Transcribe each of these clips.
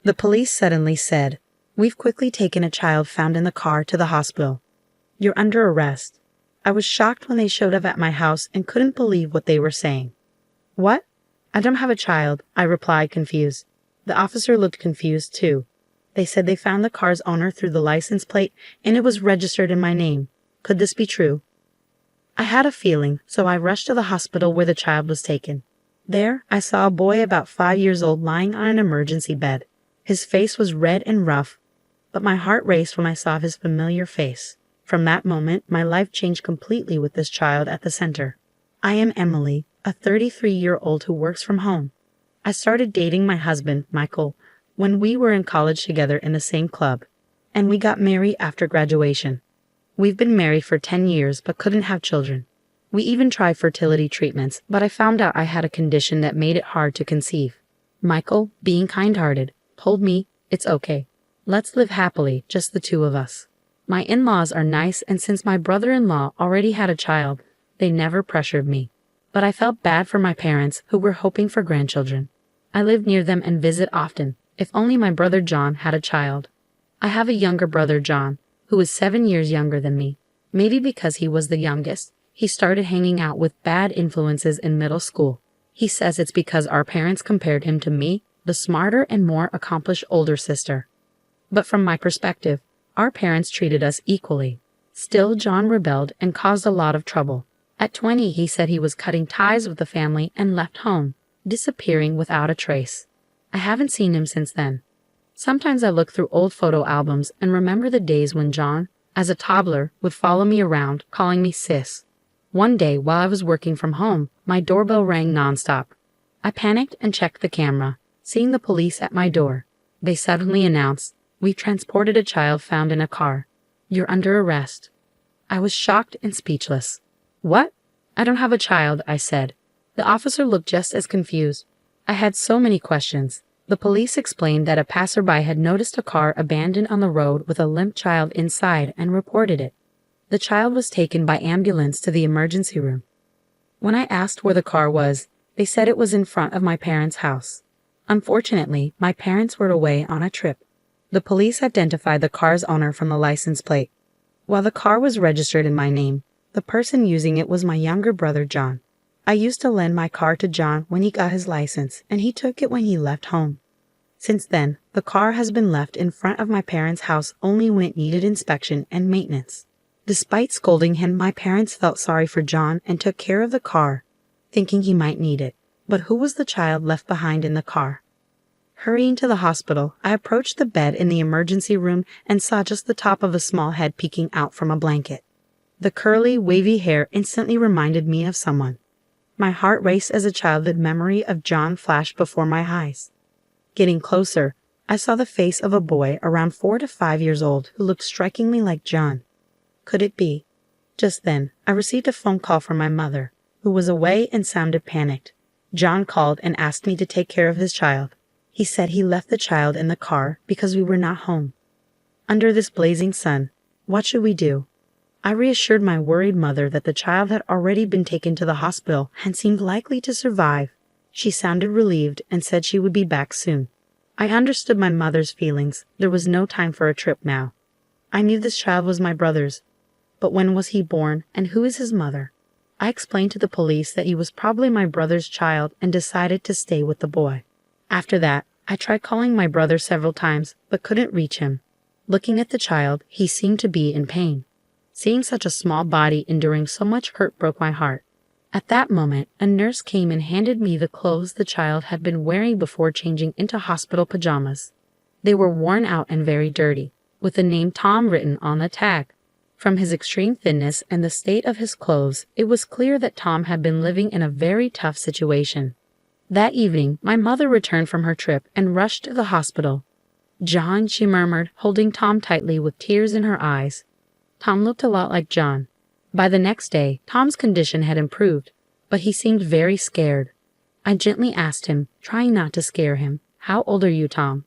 The police suddenly said, "We've quickly taken a child found in the car to the hospital. You're under arrest." I was shocked when they showed up at my house and couldn't believe what they were saying. "What? I don't have a child," I replied, confused. The officer looked confused too. They said they found the car's owner through the license plate and it was registered in my name. Could this be true? I had a feeling, so I rushed to the hospital where the child was taken. There, I saw a boy about 5 years old lying on an emergency bed. His face was red and rough, but my heart raced when I saw his familiar face. From that moment, my life changed completely with this child at the center. I am Emily, a 33-year-old who works from home. I started dating my husband, Michael, when we were in college together in the same club, and we got married after graduation. We've been married for 10 years but couldn't have children. We even tried fertility treatments, but I found out I had a condition that made it hard to conceive. Michael, being kind-hearted, told me, "It's okay. Let's live happily, just the two of us." My in-laws are nice, and since my brother-in-law already had a child, they never pressured me. But I felt bad for my parents, who were hoping for grandchildren. I live near them and visit often. If only my brother John had a child. I have a younger brother, John, who is 7 years younger than me. Maybe because he was the youngest, he started hanging out with bad influences in middle school. He says it's because our parents compared him to me, the smarter and more accomplished older sister. But from my perspective, our parents treated us equally. Still, John rebelled and caused a lot of trouble. At 20, he said he was cutting ties with the family and left home, disappearing without a trace. I haven't seen him since then. Sometimes I look through old photo albums and remember the days when John, as a toddler, would follow me around, calling me sis. One day, while I was working from home, my doorbell rang nonstop. I panicked and checked the camera, seeing the police at my door. They suddenly announced, "We've transported a child found in a car. You're under arrest." I was shocked and speechless. "What? I don't have a child," I said. The officer looked just as confused. I had so many questions. The police explained that a passerby had noticed a car abandoned on the road with a limp child inside and reported it. The child was taken by ambulance to the emergency room. When I asked where the car was, they said it was in front of my parents' house. Unfortunately, my parents were away on a trip. The police identified the car's owner from the license plate. While the car was registered in my name, the person using it was my younger brother, John. I used to lend my car to John when he got his license, and he took it when he left home. Since then, the car has been left in front of my parents' house only when it needed inspection and maintenance. Despite scolding him, my parents felt sorry for John and took care of the car, thinking he might need it. But who was the child left behind in the car? Hurrying to the hospital, I approached the bed in the emergency room and saw just the top of a small head peeking out from a blanket. The curly, wavy hair instantly reminded me of someone. My heart raced as a childhood memory of John flashed before my eyes. Getting closer, I saw the face of a boy around 4 to 5 years old who looked strikingly like John. Could it be? Just then, I received a phone call from my mother, who was away and sounded panicked. John called and asked me to take care of his child. He said he left the child in the car because we were not home. Under this blazing sun, what should we do? I reassured my worried mother that the child had already been taken to the hospital and seemed likely to survive. She sounded relieved and said she would be back soon. I understood my mother's feelings. There was no time for a trip now. I knew this child was my brother's. But when was he born, and who is his mother? I explained to the police that he was probably my brother's child and decided to stay with the boy. After that, I tried calling my brother several times, but couldn't reach him. Looking at the child, he seemed to be in pain. Seeing such a small body enduring so much hurt broke my heart. At that moment, a nurse came and handed me the clothes the child had been wearing before changing into hospital pajamas. They were worn out and very dirty, with the name Tom written on the tag. From his extreme thinness and the state of his clothes, it was clear that Tom had been living in a very tough situation. That evening, my mother returned from her trip and rushed to the hospital. "John," she murmured, holding Tom tightly with tears in her eyes. Tom looked a lot like John. By the next day, Tom's condition had improved, but he seemed very scared. I gently asked him, trying not to scare him, "How old are you, Tom?"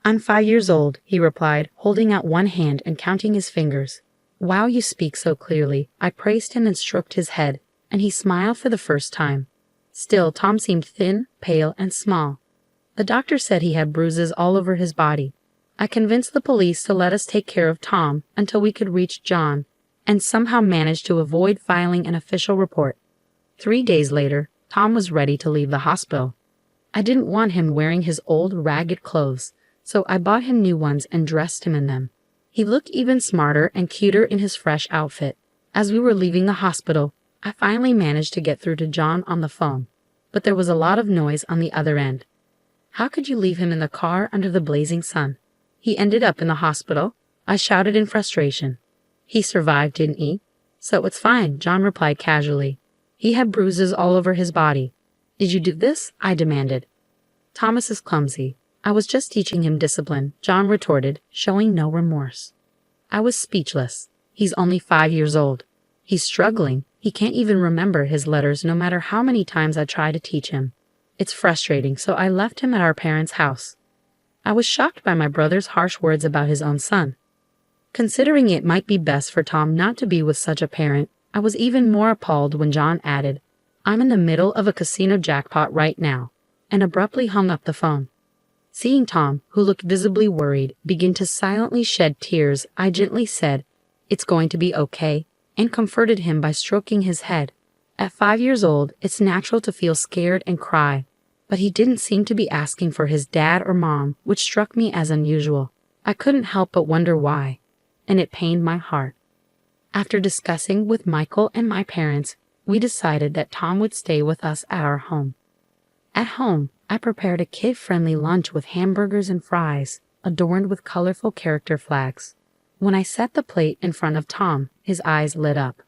"I'm 5 years old," he replied, holding out one hand and counting his fingers. "Wow, you speak so clearly." I praised him and stroked his head, and he smiled for the first time. Still, Tom seemed thin, pale, and small. The doctor said he had bruises all over his body. I convinced the police to let us take care of Tom until we could reach John, and somehow managed to avoid filing an official report. 3 days later, Tom was ready to leave the hospital. I didn't want him wearing his old, ragged clothes, so I bought him new ones and dressed him in them. He looked even smarter and cuter in his fresh outfit. As we were leaving the hospital, I finally managed to get through to John on the phone, but there was a lot of noise on the other end. How could you leave him in the car under the blazing sun? He ended up in the hospital, I shouted in frustration. He survived, didn't he? So it's fine, John replied casually. He had bruises all over his body. Did you do this? I demanded. Thomas is clumsy. I was just teaching him discipline, John retorted, showing no remorse. I was speechless. He's only 5 years old. He's struggling. He can't even remember his letters no matter how many times I try to teach him. It's frustrating, so I left him at our parents' house. I was shocked by my brother's harsh words about his own son. Considering it might be best for Tom not to be with such a parent, I was even more appalled when John added, I'm in the middle of a casino jackpot right now, and abruptly hung up the phone. Seeing Tom, who looked visibly worried, begin to silently shed tears, I gently said, It's going to be okay, and comforted him by stroking his head. At 5 years old, it's natural to feel scared and cry, but he didn't seem to be asking for his dad or mom, which struck me as unusual. I couldn't help but wonder why, and it pained my heart. After discussing with Michael and my parents, we decided that Tom would stay with us at our home. At home, I prepared a kid-friendly lunch with hamburgers and fries, adorned with colorful character flags. When I set the plate in front of Tom, his eyes lit up.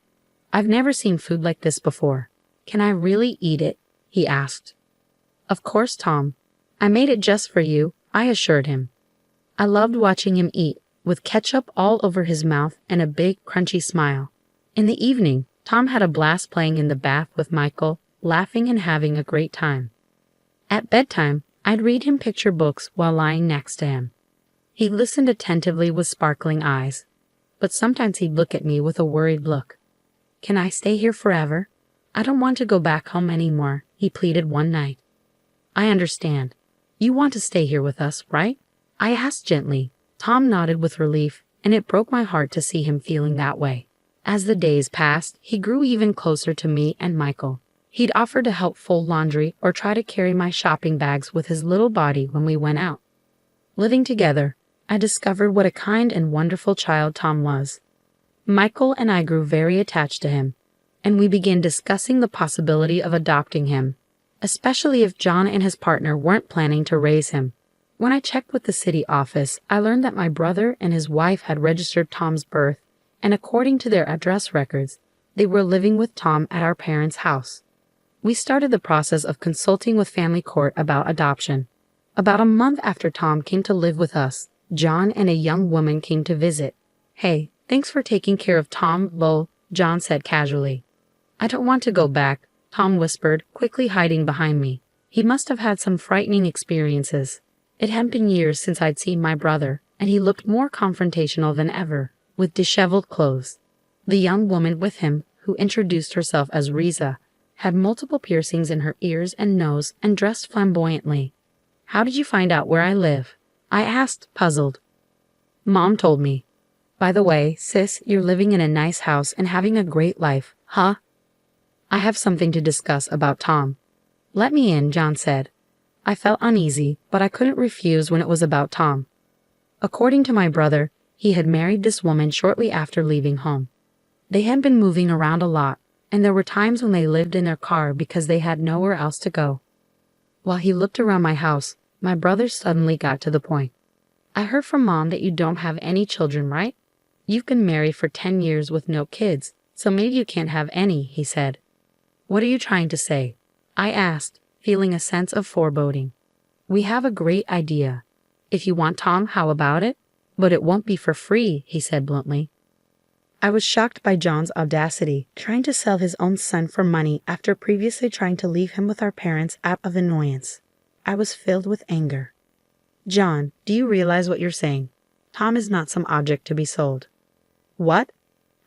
I've never seen food like this before. Can I really eat it? He asked. Of course, Tom. I made it just for you, I assured him. I loved watching him eat, with ketchup all over his mouth and a big, crunchy smile. In the evening, Tom had a blast playing in the bath with Michael, laughing and having a great time. At bedtime, I'd read him picture books while lying next to him. He listened attentively with sparkling eyes, but sometimes he'd look at me with a worried look. Can I stay here forever? I don't want to go back home anymore, he pleaded one night. I understand. You want to stay here with us, right? I asked gently. Tom nodded with relief, and it broke my heart to see him feeling that way. As the days passed, he grew even closer to me and Michael. He'd offer to help fold laundry or try to carry my shopping bags with his little body when we went out. Living together, I discovered what a kind and wonderful child Tom was. Michael and I grew very attached to him, and we began discussing the possibility of adopting him, especially if John and his partner weren't planning to raise him. When I checked with the city office, I learned that my brother and his wife had registered Tom's birth, and according to their address records, they were living with Tom at our parents' house. We started the process of consulting with family court about adoption. About a month after Tom came to live with us, John and a young woman came to visit. Hey, thanks for taking care of Tom, lol, John said casually. I don't want to go back, Tom whispered, quickly hiding behind me. He must have had some frightening experiences. It had been years since I'd seen my brother, and he looked more confrontational than ever, with disheveled clothes. The young woman with him, who introduced herself as Riza, had multiple piercings in her ears and nose and dressed flamboyantly. How did you find out where I live? I asked, puzzled. Mom told me. By the way, sis, you're living in a nice house and having a great life, huh? I have something to discuss about Tom. Let me in, John said. I felt uneasy, but I couldn't refuse when it was about Tom. According to my brother, he had married this woman shortly after leaving home. They had been moving around a lot, and there were times when they lived in their car because they had nowhere else to go. While he looked around my house, my brother suddenly got to the point. I heard from Mom that you don't have any children, right? You've been married for 10 years with no kids, so maybe you can't have any, he said. What are you trying to say? I asked, feeling a sense of foreboding. We have a great idea. If you want Tom, how about it? But it won't be for free, he said bluntly. I was shocked by John's audacity, trying to sell his own son for money after previously trying to leave him with our parents out of annoyance. I was filled with anger. John, do you realize what you're saying? Tom is not some object to be sold. What?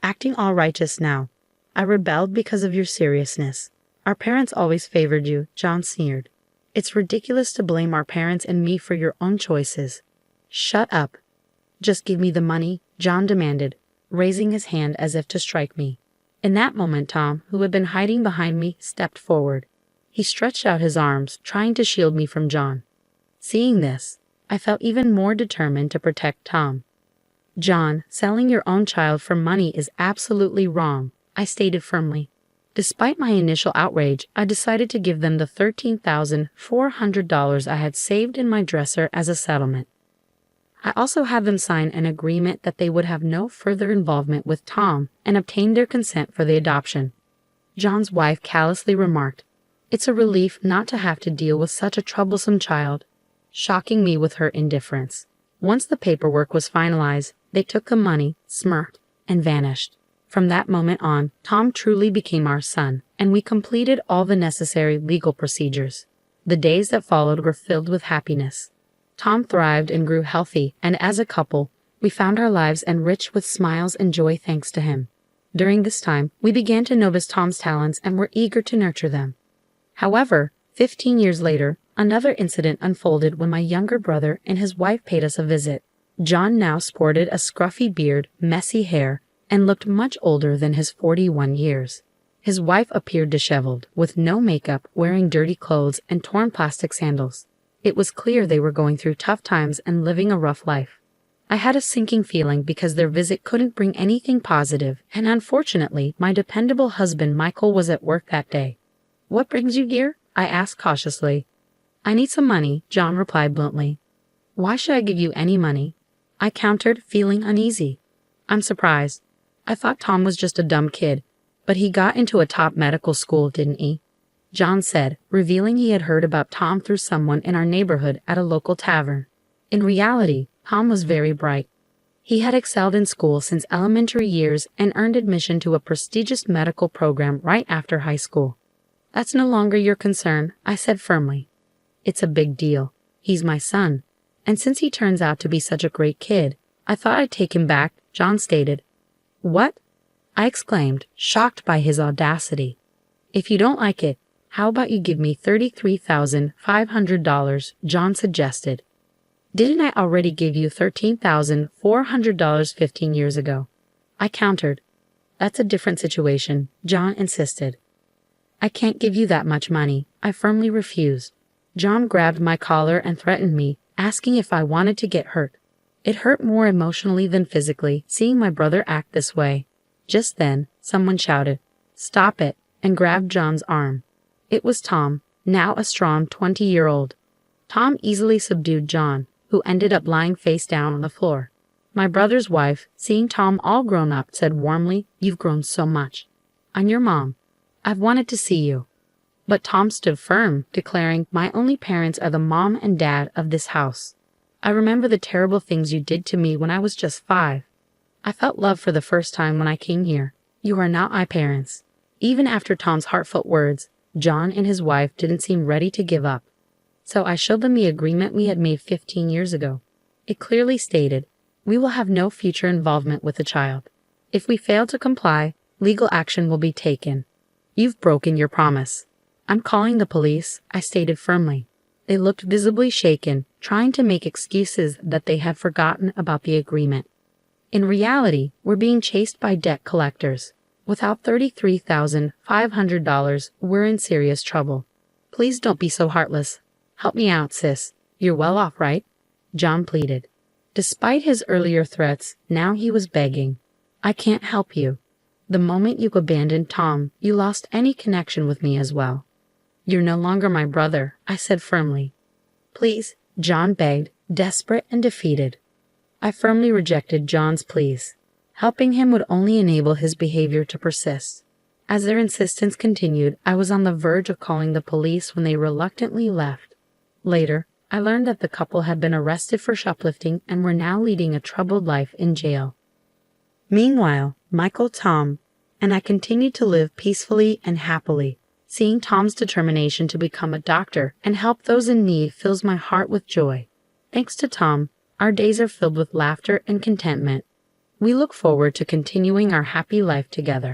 Acting all righteous now. I rebelled because of your seriousness. Our parents always favored you, John sneered. It's ridiculous to blame our parents and me for your own choices. Shut up. Just give me the money, John demanded, raising his hand as if to strike me. In that moment, Tom, who had been hiding behind me, stepped forward. He stretched out his arms, trying to shield me from John. Seeing this, I felt even more determined to protect Tom. John, selling your own child for money is absolutely wrong, I stated firmly. Despite my initial outrage, I decided to give them the $13,400 I had saved in my dresser as a settlement. I also had them sign an agreement that they would have no further involvement with Tom and obtained their consent for the adoption. John's wife callously remarked, "It's a relief not to have to deal with such a troublesome child," shocking me with her indifference. Once the paperwork was finalized, they took the money, smirked, and vanished. From that moment on, Tom truly became our son, and we completed all the necessary legal procedures. The days that followed were filled with happiness. Tom thrived and grew healthy, and as a couple, we found our lives enriched with smiles and joy thanks to him. During this time, we began to notice Tom's talents and were eager to nurture them. However, 15 years later, another incident unfolded when my younger brother and his wife paid us a visit. John now sported a scruffy beard, messy hair, and looked much older than his 41 years. His wife appeared disheveled, with no makeup, wearing dirty clothes and torn plastic sandals. It was clear they were going through tough times and living a rough life. I had a sinking feeling because their visit couldn't bring anything positive, and unfortunately, my dependable husband Michael was at work that day. "What brings you here?" I asked cautiously. "I need some money," John replied bluntly. "Why should I give you any money?" I countered, feeling uneasy. "I'm surprised. I thought Tom was just a dumb kid, but he got into a top medical school, didn't he?" John said, revealing he had heard about Tom through someone in our neighborhood at a local tavern. In reality, Tom was very bright. He had excelled in school since elementary years and earned admission to a prestigious medical program right after high school. "That's no longer your concern," I said firmly. "It's a big deal. He's my son. And since he turns out to be such a great kid, I thought I'd take him back," John stated. "What?" I exclaimed, shocked by his audacity. "If you don't like it, how about you give me $33,500, John suggested. "Didn't I already give you $13,400 15 years ago?" I countered. "That's a different situation," John insisted. "I can't give you that much money," I firmly refused. John grabbed my collar and threatened me, asking if I wanted to get hurt. It hurt more emotionally than physically, seeing my brother act this way. Just then, someone shouted, "Stop it," and grabbed John's arm. It was Tom, now a strong 20-year-old. Tom easily subdued John, who ended up lying face down on the floor. My brother's wife, seeing Tom all grown up, said warmly, "You've grown so much. I'm your mom. I've wanted to see you." But Tom stood firm, declaring, "My only parents are the mom and dad of this house. I remember the terrible things you did to me when I was just 5. I felt love for the first time when I came here. You are not my parents." Even after Tom's heartfelt words, John and his wife didn't seem ready to give up. So I showed them the agreement we had made 15 years ago. It clearly stated, "We will have no future involvement with the child. If we fail to comply, legal action will be taken. You've broken your promise." "I'm calling the police," I stated firmly. They looked visibly shaken, trying to make excuses that they had forgotten about the agreement. In reality, we're being chased by debt collectors. Without $33,500, we're in serious trouble. Please don't be so heartless. Help me out, sis. You're well off, right? John pleaded. Despite his earlier threats, now he was begging. "I can't help you. The moment you abandoned Tom, you lost any connection with me as well. You're no longer my brother," I said firmly. "Please," John begged, desperate and defeated. I firmly rejected John's pleas. Helping him would only enable his behavior to persist. As their insistence continued, I was on the verge of calling the police when they reluctantly left. Later, I learned that the couple had been arrested for shoplifting and were now leading a troubled life in jail. Meanwhile, Michael, Tom, and I continued to live peacefully and happily. Seeing Tom's determination to become a doctor and help those in need fills my heart with joy. Thanks to Tom, our days are filled with laughter and contentment. We look forward to continuing our happy life together.